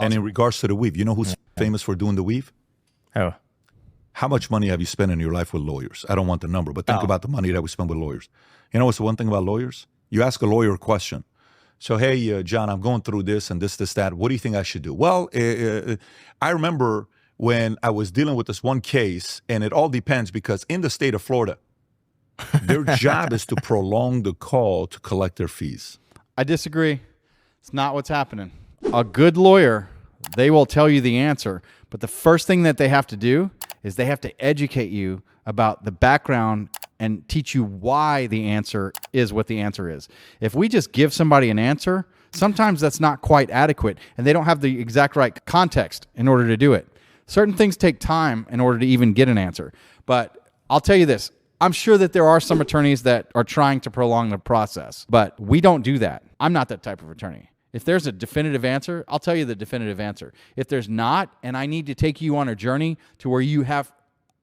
And in regards to the weave, you know who's famous for doing the weave? Oh. How much money have you spent in your life with lawyers? I don't want the number, but think about the money that we spend with lawyers. You know what's the one thing about lawyers? You ask a lawyer a question. So, hey, John, I'm going through this and this, that. What do you think I should do? Well, I remember when I was dealing with this one case, and it all depends because in the state of Florida, their job is to prolong the call to collect their fees. I disagree. It's not what's happening. A good lawyer, they will tell you the answer, but the first thing that they have to do is they have to educate you about the background and teach you why the answer is what the answer is. If we just give somebody an answer, sometimes that's not quite adequate, and they don't have the exact right context in order to do it. Certain things take time in order to even get an answer. But I'll tell you this. I'm sure that there are some attorneys that are trying to prolong the process, but we don't do that. I'm not that type of attorney. If there's a definitive answer, I'll tell you the definitive answer. If there's not, and I need to take you on a journey to where you have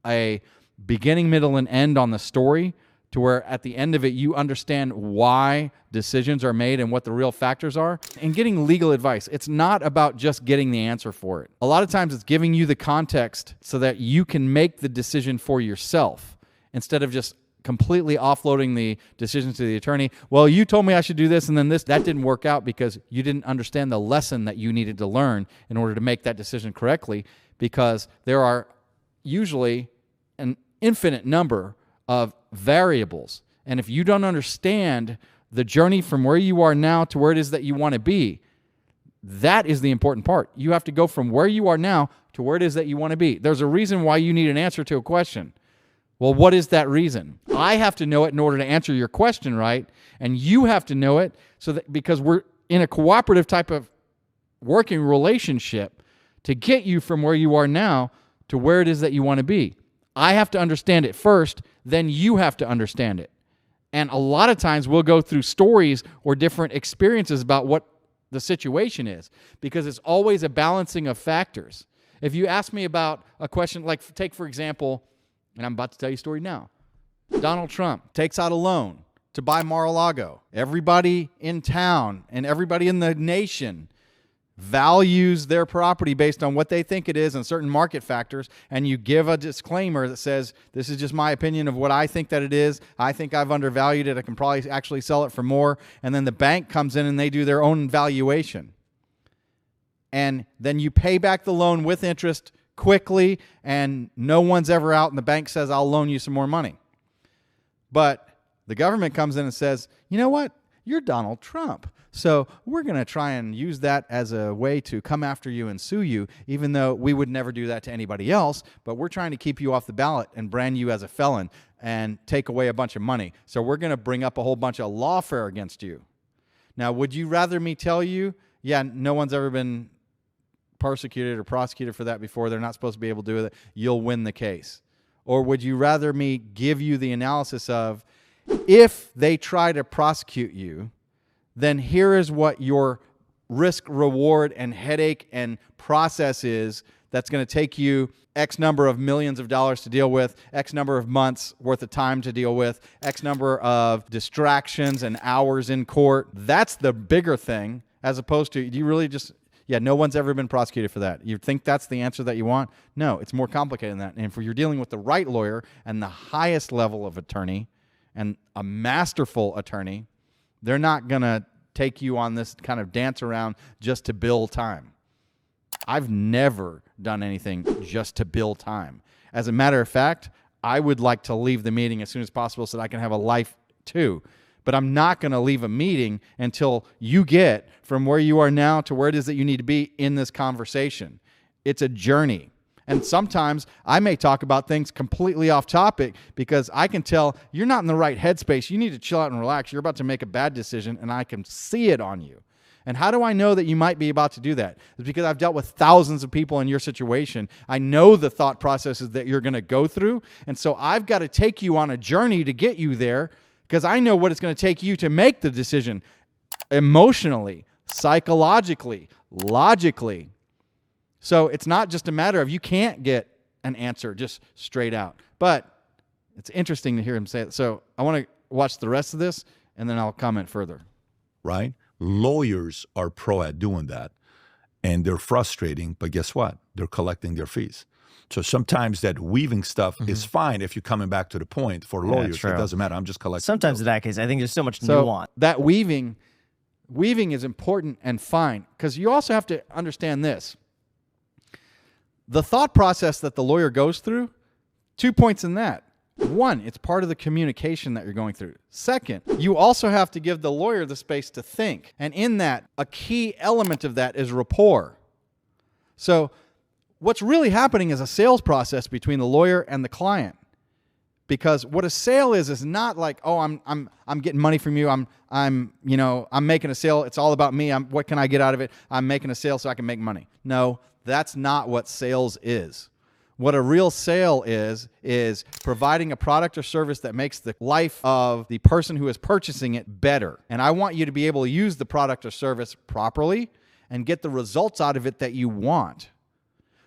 a beginning, middle, and end on the story, to where at the end of it, you understand why decisions are made and what the real factors are, and getting legal advice. It's not about just getting the answer for it. A lot of times it's giving you the context so that you can make the decision for yourself instead of just completely offloading the decisions to the attorney. Well, you told me I should do this and then this. That didn't work out because you didn't understand the lesson that you needed to learn in order to make that decision correctly, because there are usually an infinite number of variables. And if you don't understand the journey from where you are now to where it is that you want to be, that is the important part. You have to go from where you are now to where it is that you want to be. There's a reason why you need an answer to a question. Well, what is that reason? I have to know it in order to answer your question right, and you have to know it so that because we're in a cooperative type of working relationship to get you from where you are now to where it is that you want to be. I have to understand it first, then you have to understand it. And a lot of times we'll go through stories or different experiences about what the situation is, because it's always a balancing of factors. If you ask me about a question, like take for example, and I'm about to tell you a story now. Donald Trump takes out a loan to buy Mar-a-Lago. Everybody in town and everybody in the nation values their property based on what they think it is and certain market factors, and you give a disclaimer that says, this is just my opinion of what I think that it is. I think I've undervalued it. I can probably actually sell it for more. And then the bank comes in and they do their own valuation. And then you pay back the loan with interest quickly, and no one's ever out, and the bank says, I'll loan you some more money. But the government comes in and says, you know what? You're Donald Trump. So we're going to try and use that as a way to come after you and sue you, even though we would never do that to anybody else. But we're trying to keep you off the ballot and brand you as a felon and take away a bunch of money. So we're going to bring up a whole bunch of lawfare against you. Now, would you rather me tell you, yeah, no one's ever been persecuted or prosecuted for that before, they're not supposed to be able to do it, you'll win the case? Or would you rather me give you the analysis of, if they try to prosecute you, then here is what your risk, reward, and headache and process is that's going to take you X number of millions of dollars to deal with, X number of months worth of time to deal with, X number of distractions and hours in court. That's the bigger thing, as opposed to, do you really just... Yeah, no one's ever been prosecuted for that. You think that's the answer that you want? No, it's more complicated than that. And if you're dealing with the right lawyer and the highest level of attorney and a masterful attorney, they're not going to take you on this kind of dance around just to bill time. I've never done anything just to bill time. As a matter of fact, I would like to leave the meeting as soon as possible so that I can have a life too. But I'm not going to leave a meeting until you get from where you are now to where it is that you need to be in this conversation. It's a journey. And sometimes I may talk about things completely off topic because I can tell you're not in the right headspace. You need to chill out and relax. You're about to make a bad decision, and I can see it on you. And how do I know that you might be about to do that? It's because I've dealt with thousands of people in your situation. I know the thought processes that you're going to go through. And so I've got to take you on a journey to get you there, because I know what it's going to take you to make the decision emotionally, psychologically, logically. So it's not just a matter of you can't get an answer just straight out. But it's interesting to hear him say it. So I want to watch the rest of this, and then I'll comment further. Right? Lawyers are pro at doing that, and they're frustrating, but guess what? They're collecting their fees. So sometimes that weaving stuff is fine if you're coming back to the point. For lawyers, it true. doesn't matter. I'm just collecting. Sometimes in that case, I think there's so much So nuance. that weaving is important and fine, because you also have to understand this. The thought process that the lawyer goes through, 2 points in that. One, it's part of the communication that you're going through. Second, you also have to give the lawyer the space to think. And in that, a key element of that is rapport. So what's really happening is a sales process between the lawyer and the client. Because what a sale is not like, oh, I'm getting money from you. I'm making a sale. It's all about me. What can I get out of it? I'm making a sale so I can make money. No, that's not what sales is. What a real sale is providing a product or service that makes the life of the person who is purchasing it better. And I want you to be able to use the product or service properly and get the results out of it that you want.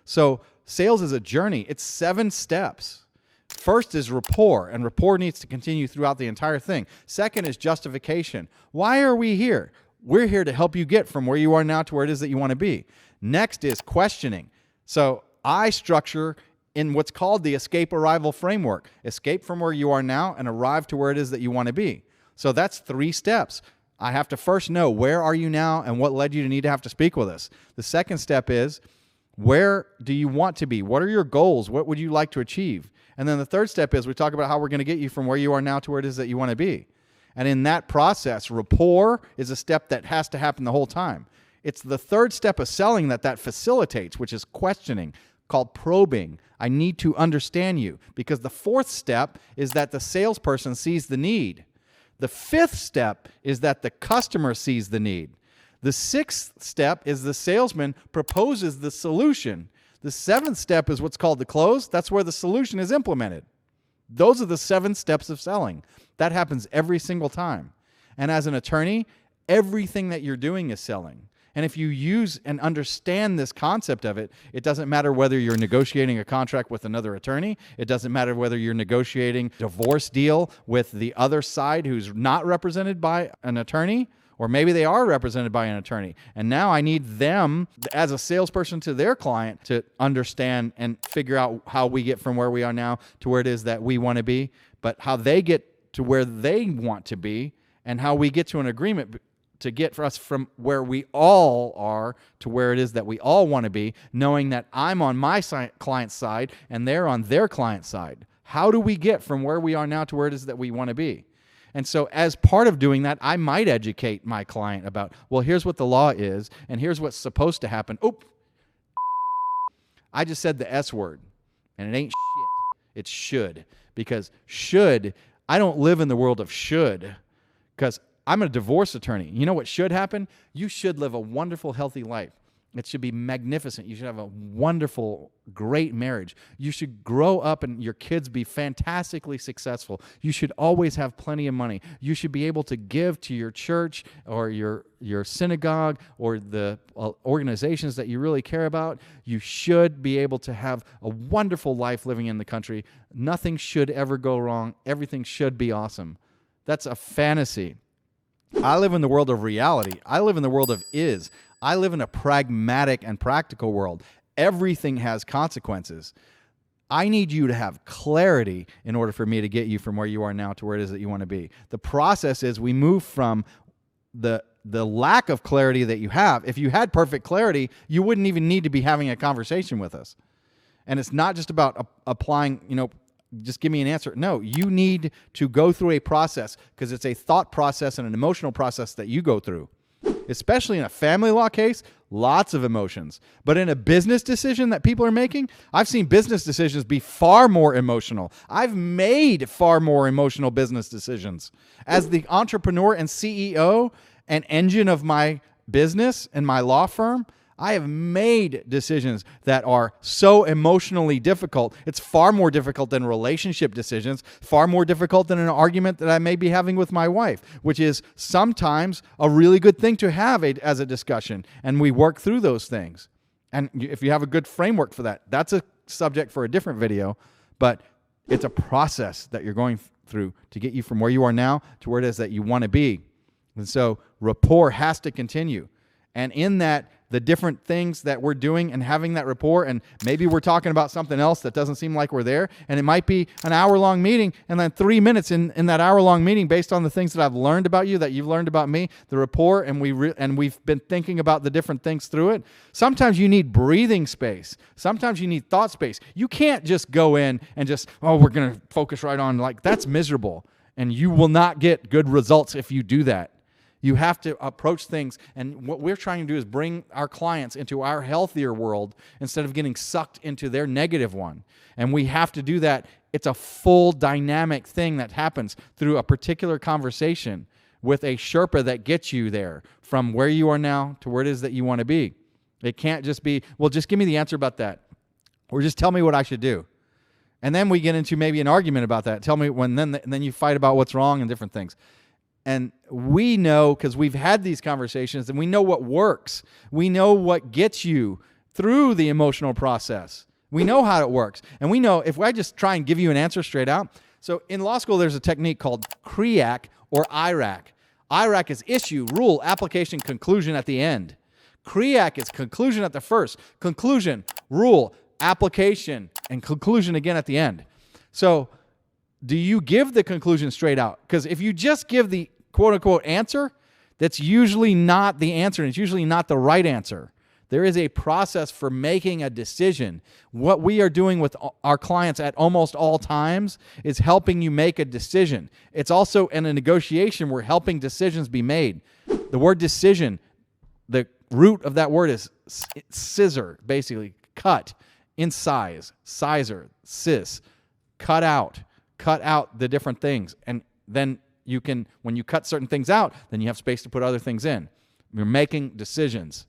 So sales is a journey. It's 7 steps. First is rapport, and rapport needs to continue throughout the entire thing. Second is justification. Why are we here? We're here to help you get from where you are now to where it is that you want to be. Next is questioning. So I structure in what's called the escape arrival framework. Escape from where you are now and arrive to where it is that you want to be. So that's 3 steps. I have to first know, where are you now and what led you to need to have to speak with us? The second step is, where do you want to be? What are your goals? What would you like to achieve? And then the third step is we talk about how we're going to get you from where you are now to where it is that you want to be. And in that process, rapport is a step that has to happen the whole time. It's the third step of selling that facilitates, which is questioning, called probing. I need to understand you. Because the fourth step is that the salesperson sees the need. The fifth step is that the customer sees the need. The sixth step is the salesman proposes the solution. The seventh step is what's called the close. That's where the solution is implemented. Those are the 7 steps of selling. That happens every single time. And as an attorney, everything that you're doing is selling. And if you use and understand this concept of it, it doesn't matter whether you're negotiating a contract with another attorney. It doesn't matter whether you're negotiating a divorce deal with the other side who's not represented by an attorney. Or maybe they are represented by an attorney. And now I need them, as a salesperson to their client, to understand and figure out how we get from where we are now to where it is that we want to be, but how they get to where they want to be, and how we get to an agreement to get for us from where we all are to where it is that we all want to be, knowing that I'm on my client's side and they're on their client's side. How do we get from where we are now to where it is that we want to be? And so as part of doing that, I might educate my client about, well, here's what the law is, and here's what's supposed to happen. Oop. I just said the S word, and it ain't shit. It's should. Because should, I don't live in the world of should, because I'm a divorce attorney. You know what should happen? You should live a wonderful, healthy life. It should be magnificent. You should have a wonderful, great marriage. You should grow up and your kids be fantastically successful. You should always have plenty of money. You should be able to give to your church or your synagogue or the organizations that you really care about. You should be able to have a wonderful life living in the country. Nothing should ever go wrong. Everything should be awesome. That's a fantasy. I live in the world of reality. I live in the world of is. I live in a pragmatic and practical world. Everything has consequences. I need you to have clarity in order for me to get you from where you are now to where it is that you want to be. The process is we move from the lack of clarity that you have. If you had perfect clarity, you wouldn't even need to be having a conversation with us. And it's not just about applying, just give me an answer. No, you need to go through a process, because it's a thought process and an emotional process that you go through. Especially in a family law case, lots of emotions. But in a business decision that people are making, I've seen business decisions be far more emotional. I've made far more emotional business decisions. As the entrepreneur and CEO and engine of my business and my law firm, I have made decisions that are so emotionally difficult. It's far more difficult than relationship decisions, far more difficult than an argument that I may be having with my wife, which is sometimes a really good thing to have as a discussion. And we work through those things. And if you have a good framework for that, that's a subject for a different video. But it's a process that you're going through to get you from where you are now to where it is that you want to be. And so rapport has to continue. And in that, the different things that we're doing and having that rapport, and maybe we're talking about something else that doesn't seem like we're there, and it might be an hour-long meeting, and then 3 minutes in that hour-long meeting, based on the things that I've learned about you, that you've learned about me, the rapport, and we've been thinking about the different things through it. Sometimes you need breathing space. Sometimes you need thought space. You can't just go in and just, we're going to focus right on, like, that's miserable, and you will not get good results if you do that. You have to approach things, and what we're trying to do is bring our clients into our healthier world instead of getting sucked into their negative one. And we have to do that. It's a full dynamic thing that happens through a particular conversation with a Sherpa that gets you there from where you are now to where it is that you want to be. It can't just be, well, just give me the answer about that, or just tell me what I should do. And then we get into maybe an argument about that. Tell me when, then you fight about what's wrong and different things. And we know, because we've had these conversations, and we know what works. We know what gets you through the emotional process. We know how it works. And we know if I just try and give you an answer straight out. So in law school, there's a technique called CREAC or IRAC. IRAC is issue, rule, application, conclusion at the end. CREAC is conclusion at the first. Conclusion, rule, application, and conclusion again at the end. So do you give the conclusion straight out? Because if you just give the quote-unquote answer, that's usually not the answer, and it's usually not the right answer. There is a process for making a decision. What we are doing with our clients at almost all times is helping you make a decision. It's also in a negotiation, we're helping decisions be made. The word decision, the root of that word is scissor, basically, cut, incise, sizer, cis, cut out the different things. And then you can, when you cut certain things out, then you have space to put other things in. You're making decisions.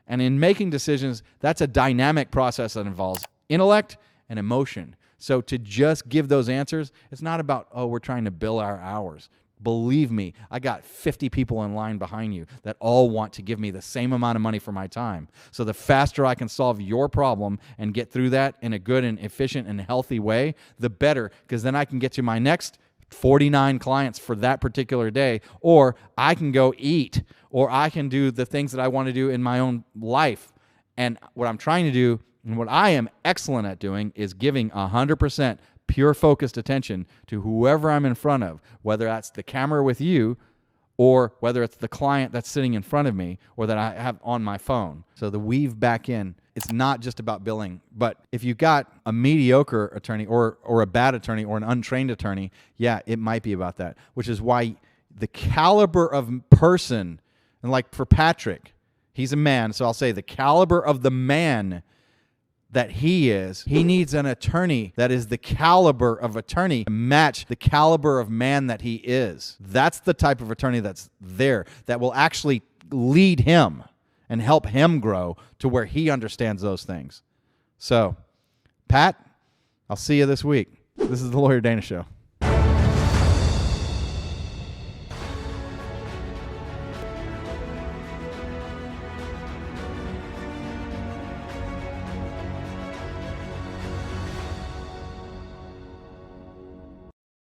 And in making decisions, that's a dynamic process that involves intellect and emotion. So to just give those answers, it's not about, we're trying to bill our hours. Believe me, I got 50 people in line behind you that all want to give me the same amount of money for my time. So the faster I can solve your problem and get through that in a good and efficient and healthy way, the better, because then I can get to my next 49 clients for that particular day, or I can go eat, or I can do the things that I want to do in my own life. And what I'm trying to do, and what I am excellent at doing, is giving 100% pure focused attention to whoever I'm in front of, whether that's the camera with you, or whether it's the client that's sitting in front of me, or that I have on my phone. So the weave back in, it's not just about billing. But if you got a mediocre attorney or a bad attorney or an untrained attorney, yeah, it might be about that, which is why the caliber of person, and like for Patrick, he's a man, so I'll say the caliber of the man that he is, he needs an attorney that is the caliber of attorney to match the caliber of man that he is. That's the type of attorney that's there, that will actually lead him and help him grow to where he understands those things. So, Pat, I'll see you this week. This is the Lawyer Dana Show.